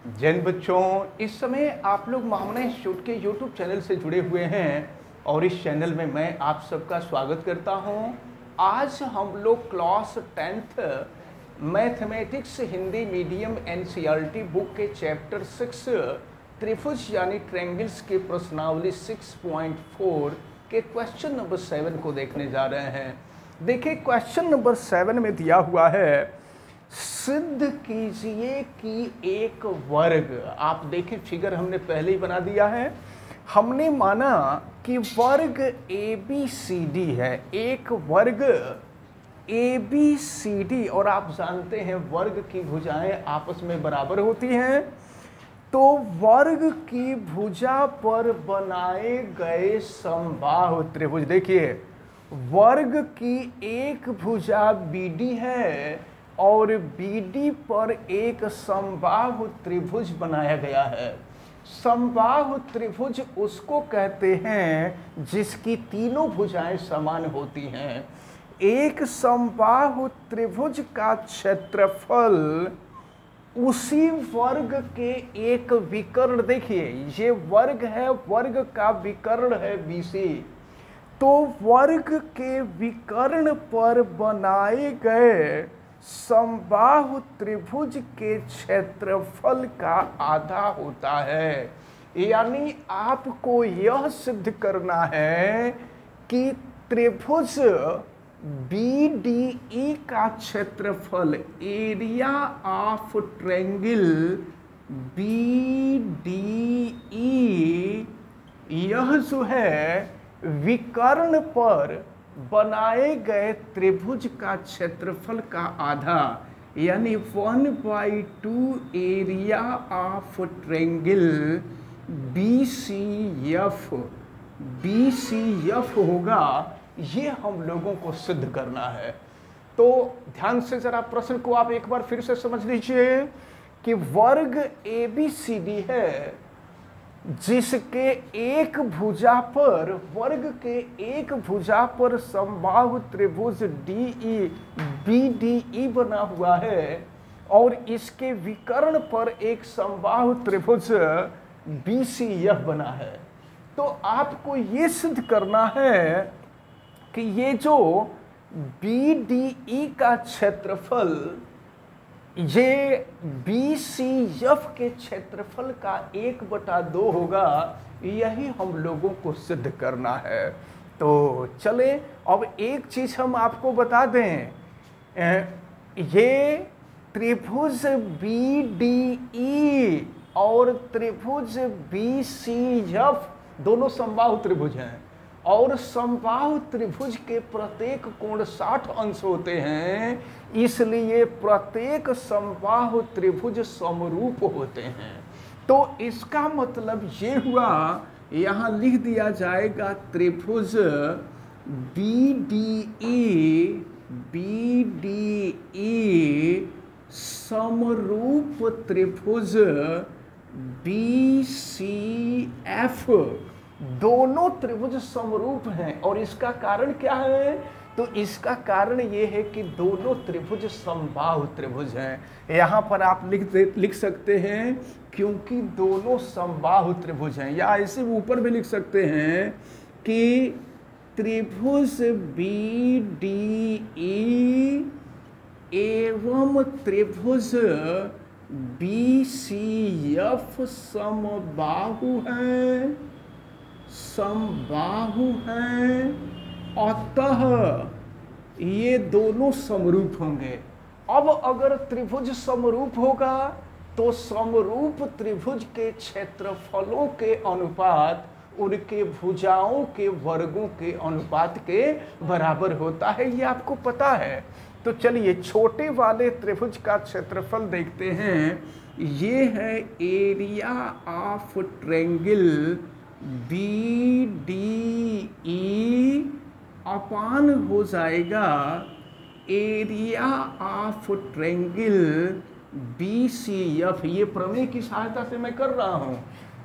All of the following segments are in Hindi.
जैन बच्चों, इस समय आप लोग मामना इंस्टीट्यूट के यूट्यूब चैनल से जुड़े हुए हैं और इस चैनल में मैं आप सबका स्वागत करता हूं। आज हम लोग class 10th mathematics Hindi medium NCERT book के चैप्टर 6 त्रिभुज यानी ट्रायंगल्स के प्रश्नावली 6.4 के क्वेश्चन नंबर 7 को देखने जा रहे हैं। देखिए, क्वेश्चन नंबर 7 में दिया हुआ है, सिद्ध कीजिए कि एक वर्ग, आप देखें फिगर हमने पहले ही बना दिया है। हमने माना कि वर्ग ABCD है, एक वर्ग ABCD, और आप जानते हैं वर्ग की भुजाएं आपस में बराबर होती हैं। तो वर्ग की भुजा पर बनाए गए समबाहु त्रिभुज, देखिए वर्ग की एक भुजा BD है और BD पर एक समबाहु त्रिभुज बनाया गया है। समबाहु त्रिभुज उसको कहते हैं जिसकी तीनों भुजाएं समान होती हैं। एक समबाहु त्रिभुज का क्षेत्रफल उसी वर्ग के एक विकर्ण, देखिए ये वर्ग है, वर्ग का विकर्ण है BC, तो वर्ग के विकर्ण पर बनाए गए समबाहु त्रिभुज के क्षेत्रफल का आधा होता है। यानी आपको यह सिद्ध करना है कि त्रिभुज BDE का क्षेत्रफल, एरिया ऑफ ट्रायंगल BDE, यह जो है विकर्ण पर बनाए गए त्रिभुज का क्षेत्रफल का आधा, यानी 1/2 एरिया ऑफ ट्रायंगल BCF होगा। ये हम लोगों को सिद्ध करना है। तो ध्यान से जरा प्रश्न को आप एक बार फिर से समझ लीजिए कि वर्ग ABCD है जिसके एक भुजा पर, वर्ग के एक भुजा पर समबाहु त्रिभुज BDE बना हुआ है और इसके विकर्ण पर एक समबाहु त्रिभुज BCF बना है। तो आपको ये सिद्ध करना है कि ये जो BDE का क्षेत्रफल ये BCF के क्षेत्रफल का 1/2 होगा। यही हम लोगों को सिद्ध करना है। तो चले, अब एक चीज हम आपको बता दें, ये त्रिभुज BDE और त्रिभुज BCF दोनों समबाहु त्रिभुज हैं और समबाहु त्रिभुज के प्रत्येक कोण 60 अंश होते हैं, इसलिए प्रत्येक समबाहु त्रिभुज समरूप होते हैं। तो इसका मतलब ये हुआ, यहाँ लिख दिया जाएगा त्रिभुज BDE समरूप त्रिभुज BCF, दोनों त्रिभुज समरूप हैं। और इसका कारण क्या है? तो इसका कारण ये है कि दोनों त्रिभुज समबाहु त्रिभुज हैं। यहाँ पर आप लिख सकते हैं क्योंकि दोनों समबाहु त्रिभुज हैं, या ऐसे ऊपर भी लिख सकते हैं कि त्रिभुज BDE एवं त्रिभुज BCF समबाहु हैं, समबाहु हैं, अतः ये दोनों समरूप होंगे। अब अगर त्रिभुज समरूप होगा तो समरूप त्रिभुज के क्षेत्रफलों के अनुपात उनके भुजाओं के वर्गों के अनुपात के बराबर होता है, ये आपको पता है। तो चलिए छोटे वाले त्रिभुज का क्षेत्रफल देखते हैं। ये है area of triangle BDE upon हो जाएगा एरिया ऑफ ट्रायंगल BCF। ये प्रमेय की सहायता से मैं कर रहा हूं।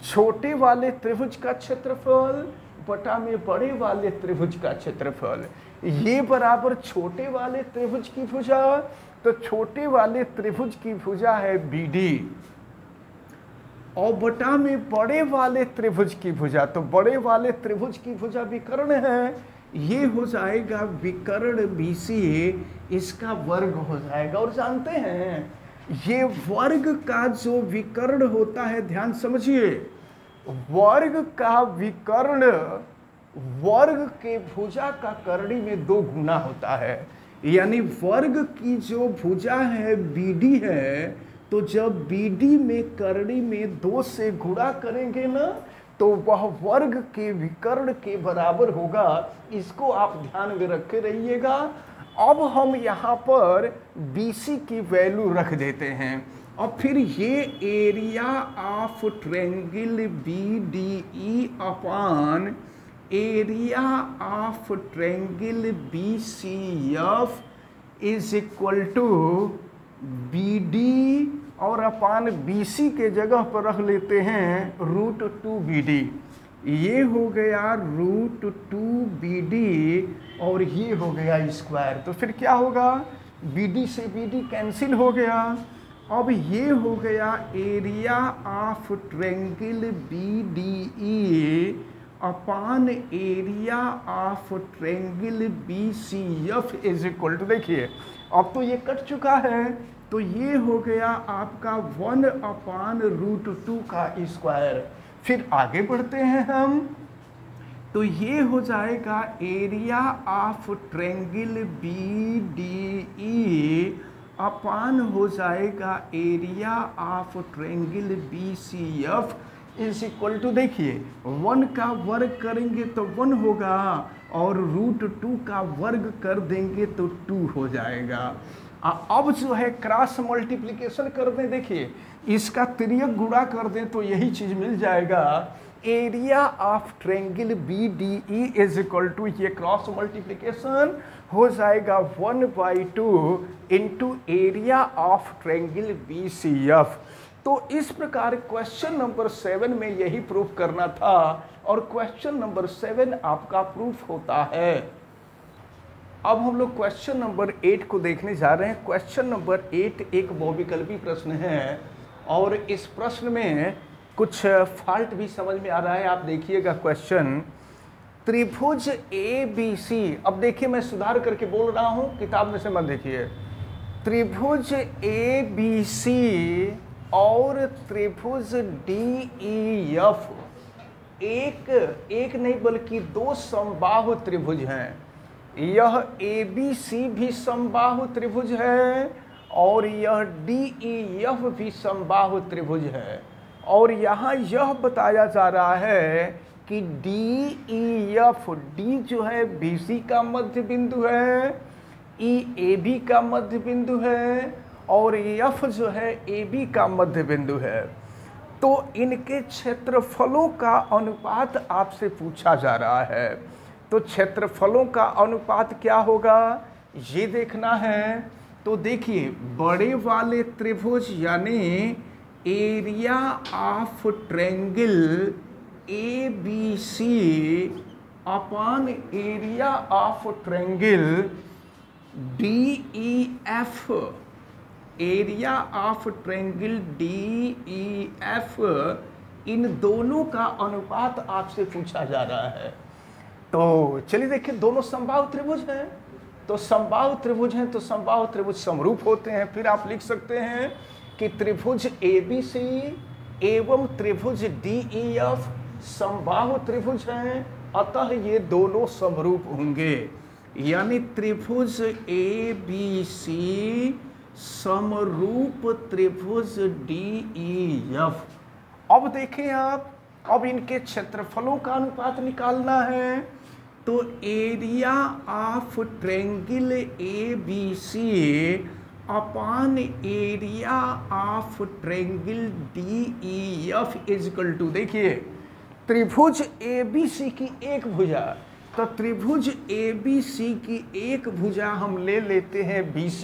छोटे वाले त्रिभुज का क्षेत्रफल बटा में बड़े वाले त्रिभुज का क्षेत्रफल, ये बराबर छोटे वाले त्रिभुज की भुजा, तो छोटे वाले त्रिभुज की भुजा है BD और बटा में बड़े वाले त्रिभुज की भुजा, तो बड़े वाले त्रिभुज की भुजा विकर्ण है, ये हो जाएगा विकर्ण BC, इसका वर्ग हो जाएगा। और जानते हैं ये वर्ग का जो विकर्ण होता है, ध्यान समझिए, वर्ग का विकर्ण वर्ग के भुजा का करणी में 2 गुना होता है। यानी वर्ग की जो भुजा है BD है, तो जब BD में करणी में 2 से गुणा करेंगे ना, तो वह वर्ग के विकर्ण के बराबर होगा। इसको आप ध्यान में रखे रहिएगा। अब हम यहाँ पर BC की वैल्यू रख देते हैं और फिर ये area of triangle BDE upon area of triangle BCF is equal to BD और अपान BC के जगह पर रख लेते हैं √2BD। ये हो गया √2BD और ये हो गया स्क्वायर। तो फिर क्या होगा, BD से BD कैंसिल हो गया। अब ये हो गया area of triangle BDE upon area of triangle BCF is equal to, देखिए अब तो ये कट चुका है, तो ये हो गया आपका 1/√2 का स्क्वायर। फिर आगे बढ़ते हैं हम, तो ये हो जाएगा area of triangle BDE upon हो जाएगा area of triangle BCF is equal to, देखिए 1 का वर्ग करेंगे तो 1 होगा और √2 का वर्ग कर देंगे तो 2 हो जाएगा। अब जो है क्रॉस मल्टीप्लिकेशन कर दें, देखिए इसका तिर्यक गुणा कर दें तो यही चीज मिल जाएगा। Area of triangle BDE is equal to, ये क्रॉस मल्टीप्लिकेशन हो जाएगा 1/2 into area of triangle BCF। तो इस प्रकार क्वेश्चन नंबर 7 में यही प्रूफ करना था और क्वेश्चन नंबर 7 आपका प्रूफ होता है। अब हम लोग क्वेश्चन नंबर 8 को देखने जा रहे हैं। क्वेश्चन नंबर 8 एक बहुविकल्पी प्रश्न है और इस प्रश्न में कुछ फॉल्ट भी समझ में आ रहा है। आप देखिएगा क्वेश्चन, त्रिभुज ABC, अब देखिए मैं सुधार करके बोल रहा हूं, किताब में से मत देखिए। त्रिभुज ABC और त्रिभुज DEF एक नहीं बल्कि 2 समबाहु त्रिभुज हैं। यह ABC भी समबाहु त्रिभुज है और यह DEF भी समबाहु त्रिभुज है। और यहाँ यह बताया जा रहा है कि DEF, D जो है BC का मध्य बिंदु है, EAB का मध्य बिंदु है और F जो है AB का मध्य बिंदु है। तो इनके क्षेत्रफलों का अनुपात आपसे पूछा जा रहा है। तो क्षेत्रफलों का अनुपात क्या होगा ये देखना है। तो देखिए बड़े वाले त्रिभुज यानी area of triangle ABC upon area of triangle DEF, area of triangle DEF, इन दोनों का अनुपात आपसे पूछा जा रहा है। तो चलिए देखिए, दोनों समबाहु त्रिभुज हैं, तो समबाहु त्रिभुज हैं तो समबाहु त्रिभुज समरूप होते हैं। फिर आप लिख सकते हैं कि त्रिभुज ABC एवं त्रिभुज DEF समबाहु त्रिभुज हैं, अतः ये दोनों समरूप होंगे। यानी त्रिभुज ABC समरूप त्रिभुज DEF। अब देखें आप, अब इनके क्षेत्रफलों का अनुपात निकालना है। तो area of triangle ABC upon area of triangle DEF is equal to, देखिए त्रिभुज ABC की एक भुजा, तो त्रिभुज ABC की एक भुजा हम ले लेते हैं BC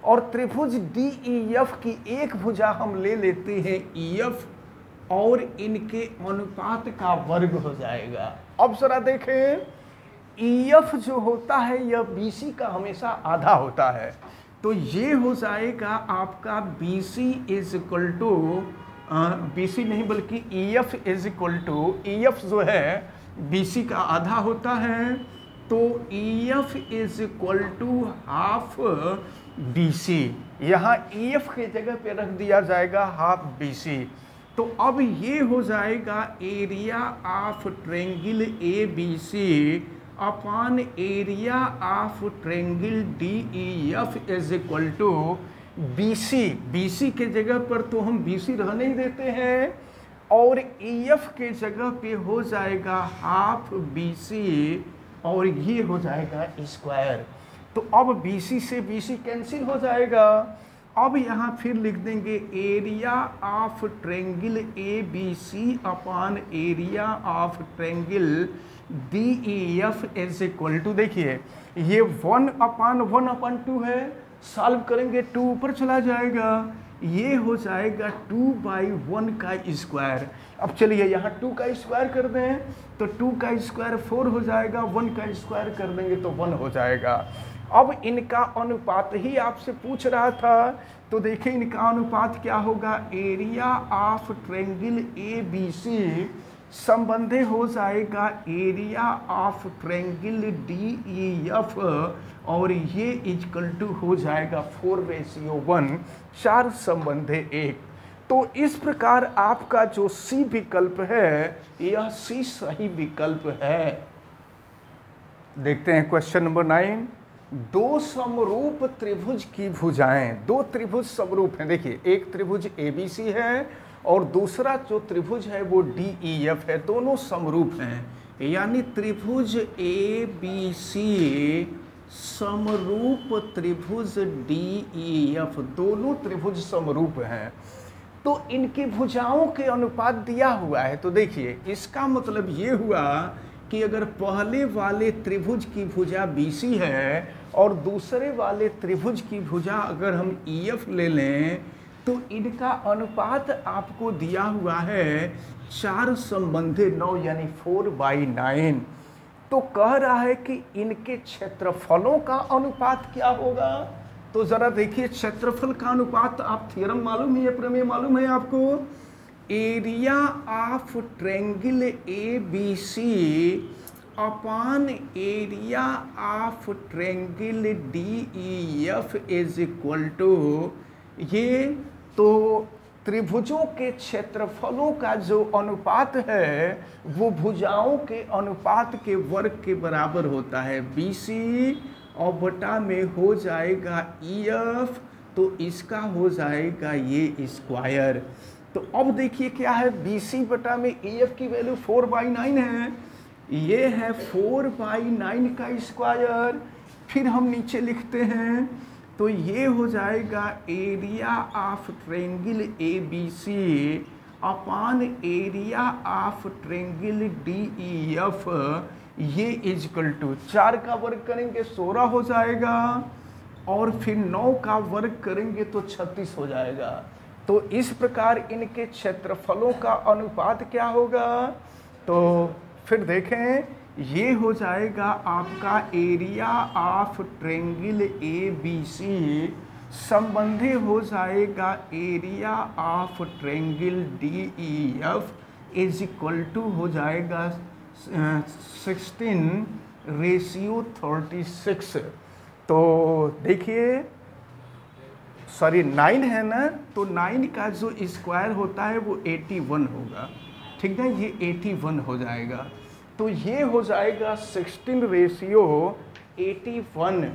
और त्रिभुज DEF की एक भुजा हम ले लेते हैं EF और इनके अनुपात का वर्ग हो जाएगा। अब जरा देखें, EF जो होता है यह BC का हमेशा आधा होता है, तो ये हो जाएगा आपका BC is equal to BC नहीं बल्कि EF is equal to, EF जो है BC का आधा होता है, तो EF is equal to half BC। यहाँ EF के जगह पे रख दिया जाएगा हाफ BC। तो अब ये हो जाएगा area of triangle ABC upon area of triangle DEF is equal to BC के जगह पर तो हम BC रहने ही देते हैं, और EF के जगह पे हो जाएगा हाफ BC, और ये हो जाएगा स्क्वायर। तो अब BC से BC कैंसिल हो जाएगा। अब यहाँ फिर लिख देंगे area of triangle ABC upon area of triangle DEF is equal to, देखिए ये 1/1/2 है, सॉल्व करेंगे 2 ऊपर चला जाएगा, ये हो जाएगा 2/1 का स्क्वायर। अब चलिए यहाँ 2 का स्क्वायर कर दें, तो 2 का स्क्वायर 4 हो जाएगा, 1 का स्क्वायर कर देंगे तो 1 हो जाएगा। अब इनका अनुपात ही आपसे पूछ रहा था, तो देखिए इनका अनुपात क्या होगा, एरिया ऑफ ट्रेंगल ABC संबंधी हो जाएगा एरिया ऑफ ट्रेंगल DEF, और ये इक्वल टू हो जाएगा 4:1, 4 संबंधे 1। तो इस प्रकार आपका जो C विकल्प है, यह C सही विकल्प है। देखते हैं क्वेश्चन नंबर 9। दो समरूप त्रिभुज की भुजाएं, दो त्रिभुज समरूप हैं। देखिए एक त्रिभुज ABC है और दूसरा जो त्रिभुज है वो DEF है, दोनों समरूप हैं। यानी त्रिभुज ABC समरूप त्रिभुज DEF, दोनों त्रिभुज समरूप हैं। तो इनकी भुजाओं के अनुपात दिया हुआ है। तो देखिए इसका मतलब ये हुआ कि अगर पहले वाले त्रिभुज की भुजा BC है और दूसरे वाले त्रिभुज की भुजा अगर हम EF ले लें, तो इनका अनुपात आपको दिया हुआ है 4 संबंधी 9, यानी 4/9। तो कह रहा है कि इनके क्षेत्रफलों का अनुपात क्या होगा। तो जरा देखिए क्षेत्रफल का अनुपात, आप थ्योरम मालूम है, प्रमेय मालूम है आपको, area of triangle ABC upon area of triangle DEF is equal to, ये तो त्रिभुजों के क्षेत्रफलों का जो अनुपात है वो भुजाओं के अनुपात के वर्ग के बराबर होता है। BC और बटा में हो जाएगा EF, तो इसका हो जाएगा ये स्क्वायर। तो अब देखिए क्या है, BC बटा में EF की वैल्यू 4/9 है, ये है 4/9 का स्क्वायर। फिर हम नीचे लिखते हैं, तो ये हो जाएगा area of triangle ABC upon area of triangle DEF, ये इक्वल टू 4 का वर्ग करेंगे 16 हो जाएगा, और फिर 9 का वर्ग करेंगे तो 36 हो जाएगा। तो इस प्रकार इनके क्षेत्रफलों का अनुपात क्या होगा। तो फिर देखें, ये हो जाएगा आपका एरिया ऑफ ट्रेंगल ABC संबंधी हो जाएगा area of triangle DEF is equal to हो जाएगा 16:36। तो देखिए सॉरी 9 है ना, तो 9 का जो स्क्वायर होता है वो 81 होगा, ठीक है, ये 81 हो जाएगा। तो ये हो जाएगा 16:81।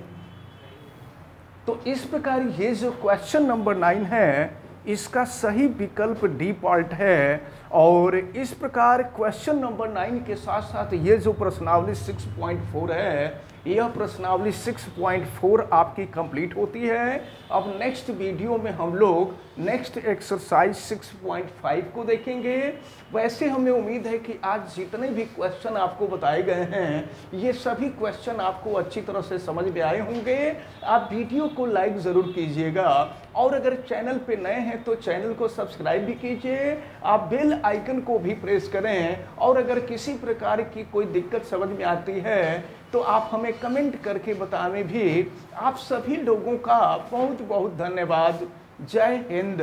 तो इस प्रकार ये जो क्वेश्चन नंबर 9 है इसका सही विकल्प डी पार्ट है। और इस प्रकार क्वेश्चन नंबर 9 के साथ साथ ये जो प्रश्नावली 6.4 है, यह प्रश्नावली 6.4 आपकी कंप्लीट होती है। अब नेक्स्ट वीडियो में हम लोग नेक्स्ट एक्सरसाइज 6.5 को देखेंगे। वैसे हमें उम्मीद है कि आज जितने भी क्वेश्चन आपको बताए गए हैं, ये सभी क्वेश्चन आपको अच्छी तरह से समझ में आए होंगे। आप वीडियो को लाइक ज़रूर कीजिएगा, और अगर चैनल पे नए हैं तो चैनल को सब्सक्राइब भी कीजिए। आप बेल आइकन को भी प्रेस करें, और अगर किसी प्रकार की कोई दिक्कत समझ में आती है तो आप हमें कमेंट करके बताने भी। आप सभी लोगों का बहुत बहुत धन्यवाद। जय हिंद।